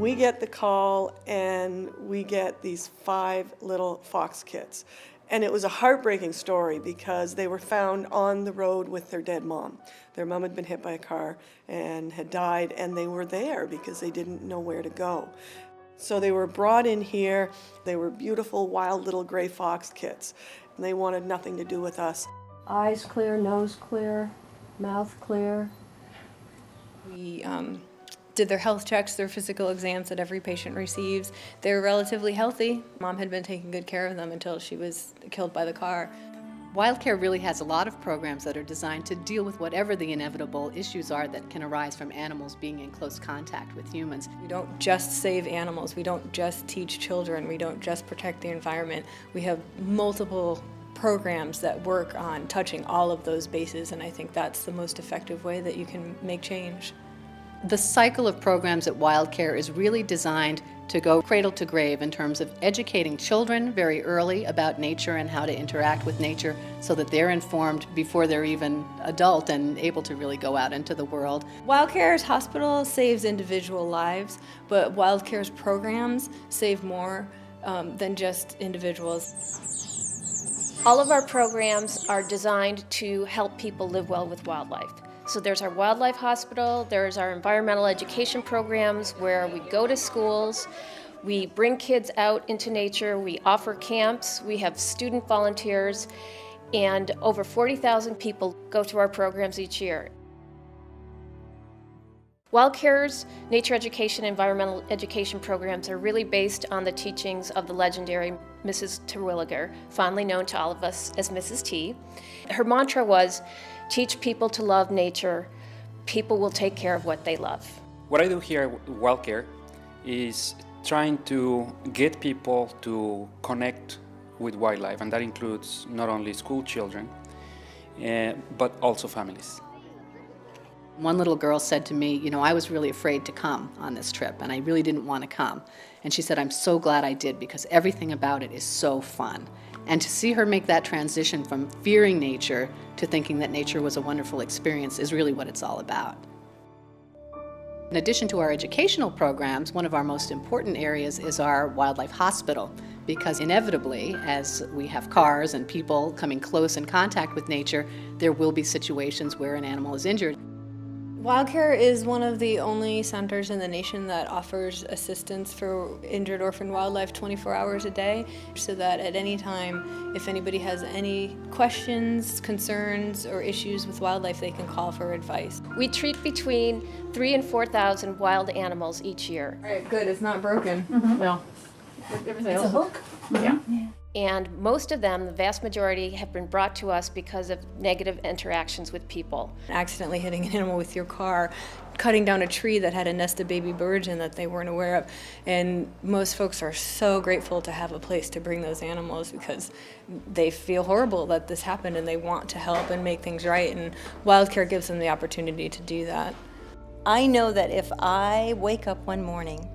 we get the call and we get these 5 little fox kits. And it was a heartbreaking story because they were found on the road with their dead mom. Their mom had been hit by a car and had died, and they were there because they didn't know where to go. So they were brought in here. They were beautiful, wild little gray fox kits, and they wanted nothing to do with us. Eyes clear, nose clear, mouth clear. We did their health checks, their physical exams that every patient receives. They were relatively healthy. Mom had been taking good care of them until she was killed by the car. WildCare really has a lot of programs that are designed to deal with whatever the inevitable issues are that can arise from animals being in close contact with humans. We don't just save animals. We don't just teach children. We don't just protect the environment. We have multiple programs that work on touching all of those bases, and I think that's the most effective way that you can make change. The cycle of programs at WildCare is really designed to go cradle to grave in terms of educating children very early about nature and how to interact with nature so that they're informed before they're even adult and able to really go out into the world. WildCare's hospital saves individual lives, but WildCare's programs save more than just individuals. All of our programs are designed to help people live well with wildlife. So there's our wildlife hospital, there's our environmental education programs where we go to schools, we bring kids out into nature, we offer camps, we have student volunteers, and over 40,000 people go through our programs each year. WildCare's nature education and environmental education programs are really based on the teachings of the legendary Mrs. Terwilliger, fondly known to all of us as Mrs. T. Her mantra was, teach people to love nature, people will take care of what they love. What I do here at WildCare is trying to get people to connect with wildlife, and that includes not only school children, but also families. One little girl said to me, you know, I was really afraid to come on this trip, and I really didn't want to come. And she said, I'm so glad I did because everything about it is so fun. And to see her make that transition from fearing nature to thinking that nature was a wonderful experience is really what it's all about. In addition to our educational programs, one of our most important areas is our wildlife hospital, because inevitably, as we have cars and people coming close in contact with nature, there will be situations where an animal is injured. WildCare is one of the only centers in the nation that offers assistance for injured orphan wildlife 24 hours a day, so that at any time, if anybody has any questions, concerns, or issues with wildlife, they can call for advice. We treat between 3,000 and 4,000 wild animals each year. All right, good, it's not broken. Mm-hmm. No. It's a hook. Yeah. And most of them, the vast majority, have been brought to us because of negative interactions with people. Accidentally hitting an animal with your car, cutting down a tree that had a nest of baby birds in that they weren't aware of. And most folks are so grateful to have a place to bring those animals because they feel horrible that this happened and they want to help and make things right. And WildCare gives them the opportunity to do that. I know that if I wake up one morning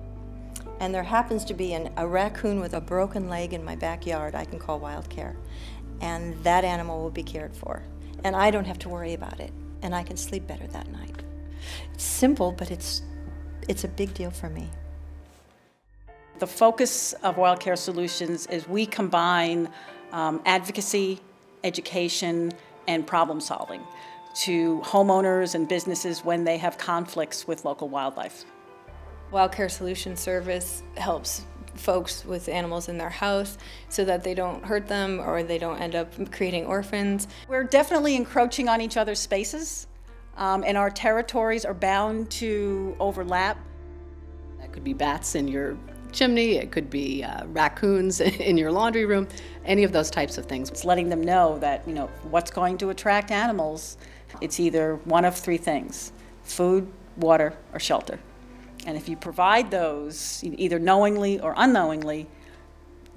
and there happens to be a raccoon with a broken leg in my backyard, I can call WildCare, and that animal will be cared for. And I don't have to worry about it, and I can sleep better that night. It's simple, but it's a big deal for me. The focus of WildCare Solutions is we combine advocacy, education, and problem solving to homeowners and businesses when they have conflicts with local wildlife. WildCare Solution Service helps folks with animals in their house so that they don't hurt them or they don't end up creating orphans. We're definitely encroaching on each other's spaces, and our territories are bound to overlap. That could be bats in your chimney, it could be raccoons in your laundry room, any of those types of things. It's letting them know that, you know, what's going to attract animals, it's either one of 3 things: food, water, or shelter. And if you provide those, either knowingly or unknowingly,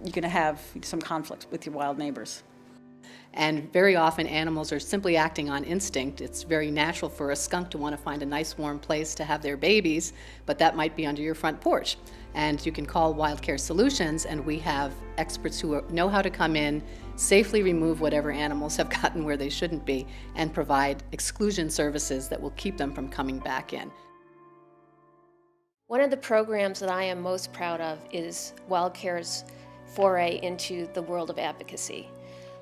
you're going to have some conflict with your wild neighbors. And very often animals are simply acting on instinct. It's very natural for a skunk to want to find a nice warm place to have their babies, but that might be under your front porch. And you can call WildCare Solutions, and we have experts who know how to come in, safely remove whatever animals have gotten where they shouldn't be, and provide exclusion services that will keep them from coming back in. One of the programs that I am most proud of is WildCare's foray into the world of advocacy.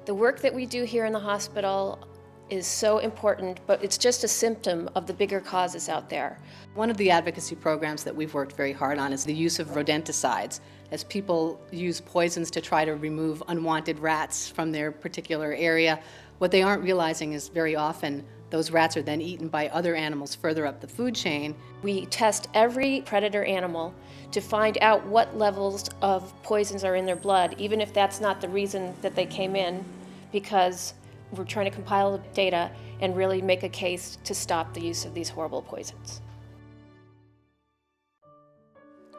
The work that we do here in the hospital is so important, but it's just a symptom of the bigger causes out there. One of the advocacy programs that we've worked very hard on is the use of rodenticides, as people use poisons to try to remove unwanted rats from their particular area. What they aren't realizing is very often those rats are then eaten by other animals further up the food chain. We test every predator animal to find out what levels of poisons are in their blood, even if that's not the reason that they came in, because we're trying to compile the data and really make a case to stop the use of these horrible poisons.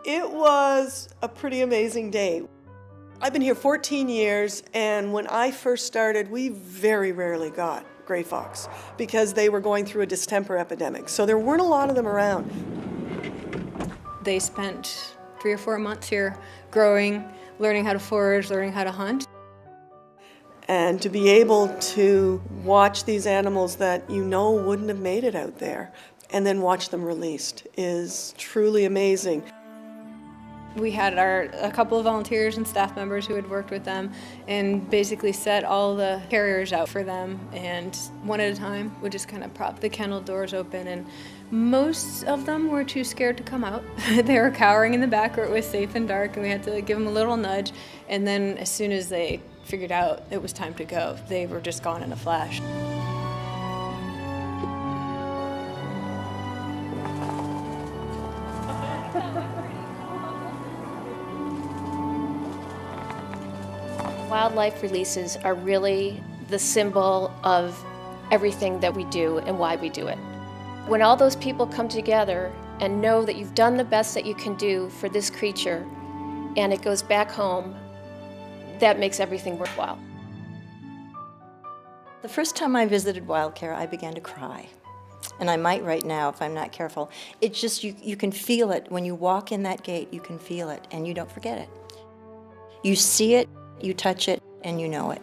It was a pretty amazing day. I've been here 14 years, and when I first started, we very rarely got gray fox because they were going through a distemper epidemic. So there weren't a lot of them around. They spent 3 or 4 months here growing, learning how to forage, learning how to hunt. And to be able to watch these animals that you know wouldn't have made it out there and then watch them released is truly amazing. We had a couple of volunteers and staff members who had worked with them and basically set all the carriers out for them, and one at a time would just kind of prop the kennel doors open, and most of them were too scared to come out. They were cowering in the back where it was safe and dark, and we had to give them a little nudge, and then as soon as they figured out it was time to go, they were just gone in a flash. Wildlife releases are really the symbol of everything that we do and why we do it. When all those people come together and know that you've done the best that you can do for this creature and it goes back home, that makes everything worthwhile. The first time I visited WildCare, I began to cry. And I might right now if I'm not careful. It's just, you can feel it. When you walk in that gate, you can feel it, and you don't forget it. You see it, you touch it, and you know it.